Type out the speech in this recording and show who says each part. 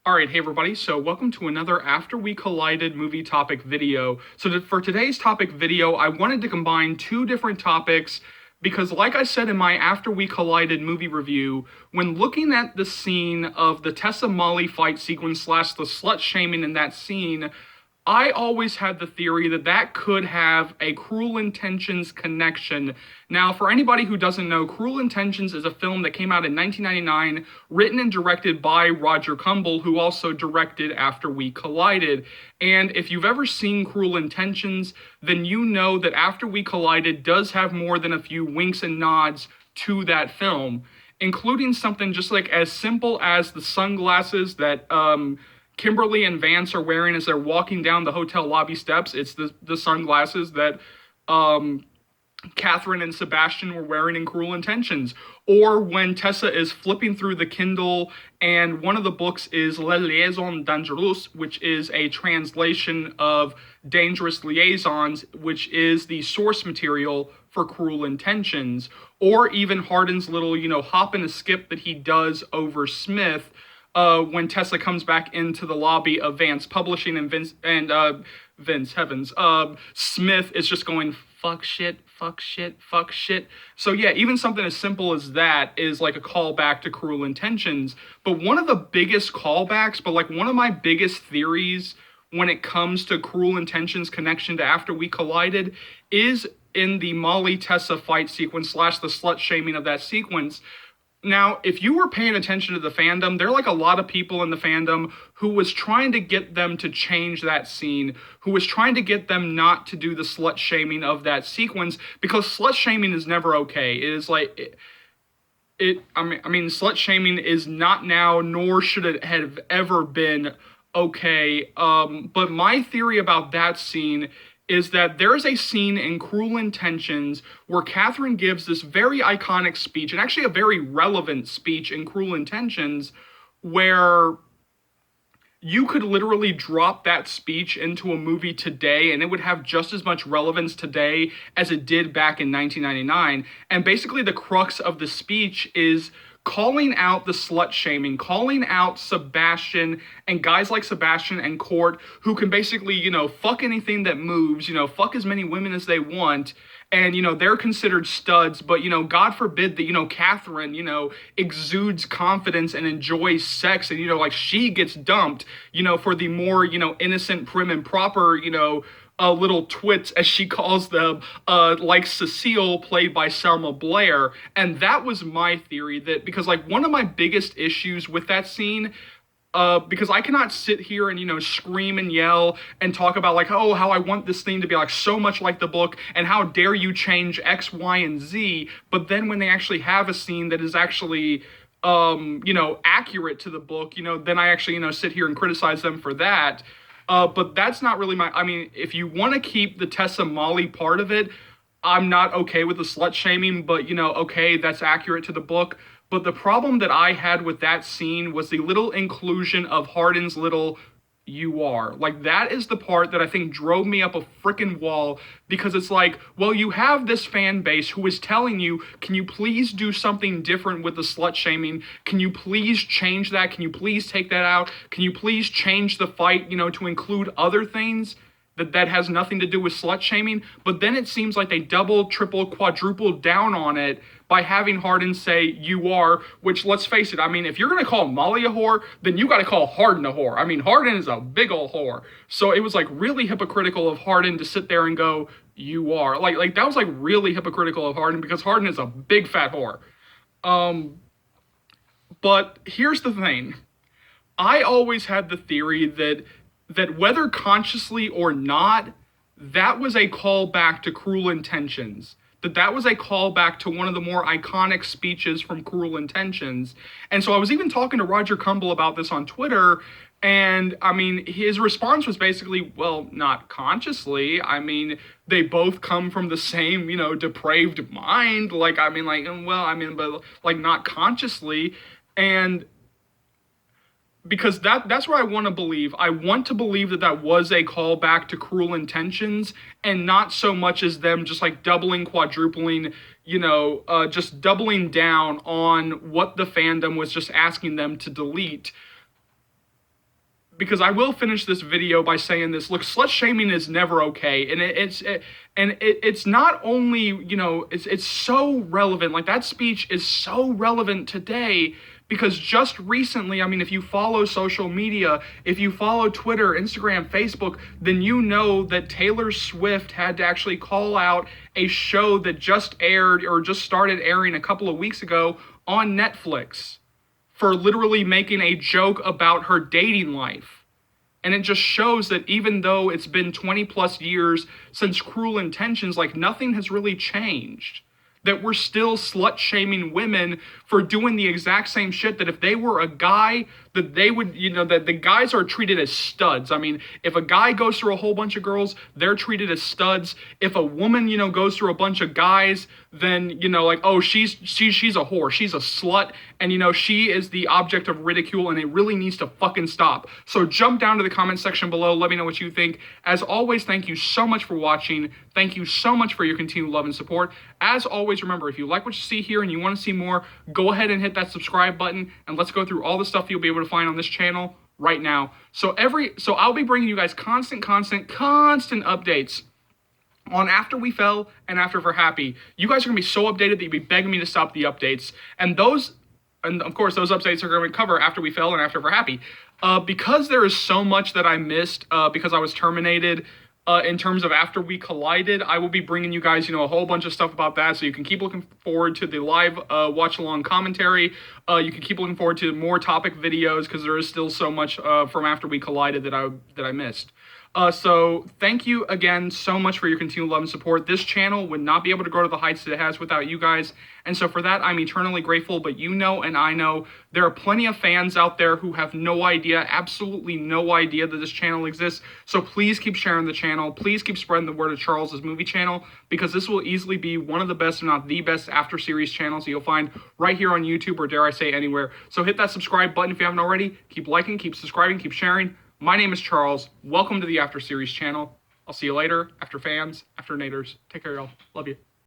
Speaker 1: Alright, hey everybody, so welcome to another After We Collided movie topic video. For today's topic video, I wanted to combine two different topics because like I said in my After We Collided movie review, when looking at the scene of the Tessa Molly fight sequence slash the slut shaming in that scene, I always had the theory that that could have a Cruel Intentions connection. Now, for anybody who doesn't know, Cruel Intentions is a film that came out in 1999, written and directed by Roger Kumble, who also directed After We Collided. And if you've ever seen Cruel Intentions, then you know that After We Collided does have more than a few winks and nods to that film, including something just like as simple as the sunglasses that, Kimberly and Vance are wearing as they're walking down the hotel lobby steps. It's the sunglasses that Catherine and Sebastian were wearing in Cruel Intentions. Or when Tessa is flipping through the Kindle and one of the books is Les Liaisons Dangereuses, which is a translation of Dangerous Liaisons, which is the source material for Cruel Intentions. Or even Hardin's little, hop and a skip that he does over Smith, when Tessa comes back into the lobby of Vance Publishing and Smith is just going, fuck shit, fuck shit, fuck shit. So yeah, even something as simple as that is like a callback to Cruel Intentions. But one of the biggest callbacks, one of my biggest theories when it comes to Cruel Intentions connection to After We Collided is in the Molly Tessa fight sequence slash the slut shaming of that sequence. Now, if you were paying attention to the fandom, there are a lot of people in the fandom who was trying to get them to change that scene, who was trying to get them not to do the slut shaming of that sequence, because slut shaming is never okay. It is slut shaming is not now, nor should it have ever been okay. But my theory about that scene is that there is a scene in Cruel Intentions where Catherine gives this very iconic speech, and actually a very relevant speech in Cruel Intentions, where you could literally drop that speech into a movie today and it would have just as much relevance today as it did back in 1999. And basically the crux of the speech is calling out the slut shaming, calling out Sebastian and guys like Sebastian and Court who can basically, fuck anything that moves, fuck as many women as they want. And, they're considered studs, but, God forbid that, Catherine, exudes confidence and enjoys sex and, she gets dumped, for the more, innocent, prim and proper, little twits, as she calls them, like Cecile, played by Selma Blair. And that was my theory, that because one of my biggest issues with that scene, because I cannot sit here and, scream and yell and talk about how I want this thing to be so much like the book and how dare you change X, Y, and Z. But then when they actually have a scene that is actually, accurate to the book, then I actually, sit here and criticize them for that. But that's not really if you want to keep the Tessa Molly part of it, I'm not okay with the slut shaming, but, okay, that's accurate to the book. But the problem that I had with that scene was the little inclusion of Hardin's little "you are." That is the part that I think drove me up a freaking wall, because it's well, you have this fan base who is telling you, can you please do something different with the slut shaming? Can you please change that? Can you please take that out? Can you please change the fight, to include other things that has nothing to do with slut shaming? But then it seems like they double, triple, quadruple down on it by having Hardin say "you are," which, let's face it, if you're going to call Molly a whore, then you got to call Hardin a whore. Hardin is a big old whore. So it was really hypocritical of Hardin to sit there and go "you are." That was really hypocritical of Hardin, because Hardin is a big fat whore. But here's the thing. I always had the theory that whether consciously or not, that was a callback to Cruel Intentions. That was a callback to one of the more iconic speeches from Cruel Intentions. And so I was even talking to Roger Kumble about this on Twitter, and his response was basically, well, not consciously. They both come from the same, depraved mind. But not consciously. And because that's what I want to believe. I want to believe that was a callback to Cruel Intentions, and not so much as them just doubling, quadrupling, just doubling down on what the fandom was just asking them to delete. because I will finish this video by saying this. Look, slut shaming is never okay, and it's not only, you know, it's so relevant. Like, that speech is so relevant today because just recently, I mean, if you follow social media, if you follow Twitter, Instagram, Facebook, then you know that Taylor Swift had to actually call out a show that just aired or just started airing a couple of weeks ago on Netflix for literally making a joke about her dating life. And it just shows that even though it's been 20 plus years since Cruel Intentions, like, nothing has really changed. That we're still slut-shaming women for doing the exact same shit that if they were a guy, that they would, you know, that the guys are treated as studs. I mean, if a guy goes through a whole bunch of girls, they're treated as studs. If a woman, you know, goes through a bunch of guys, then, you know, like, oh, she's a whore, she's a slut, and, you know, she is the object of ridicule, and it really needs to fucking stop. So jump down to the comment section below, let me know what you think. As always, thank you so much for watching. Thank you so much for your continued love and support. As always, remember, if you like what you see here and you want to see more, go ahead and hit that subscribe button, and let's go through all the stuff you'll be able to find on this channel right now. So I'll be bringing you guys constant updates on After We Fell and After We're Happy. You guys are going to be so updated that you'll be begging me to stop the updates. And of course, those updates are going to cover After We Fell and After We're Happy. Because there is so much that I missed because I was terminated in terms of After We Collided, I will be bringing you guys, you know, a whole bunch of stuff about that, so you can keep looking forward to the live watch-along commentary. You can keep looking forward to more topic videos, because there is still so much from After We Collided that I missed. So thank you again so much for your continued love and support. This channel would not be able to grow to the heights that it has without you guys. And so for that, I'm eternally grateful. But you know, and I know, there are plenty of fans out there who have no idea, absolutely no idea that this channel exists. So please keep sharing the channel. Please keep spreading the word of Charles's movie channel, because this will easily be one of the best, if not the best, after series channels you'll find right here on YouTube, or dare I say anywhere. So hit that subscribe button if you haven't already. Keep liking, keep subscribing, keep sharing. My name is Charles. Welcome to the After Series channel. I'll see you later, After fans, After naters. Take care, y'all. Love you.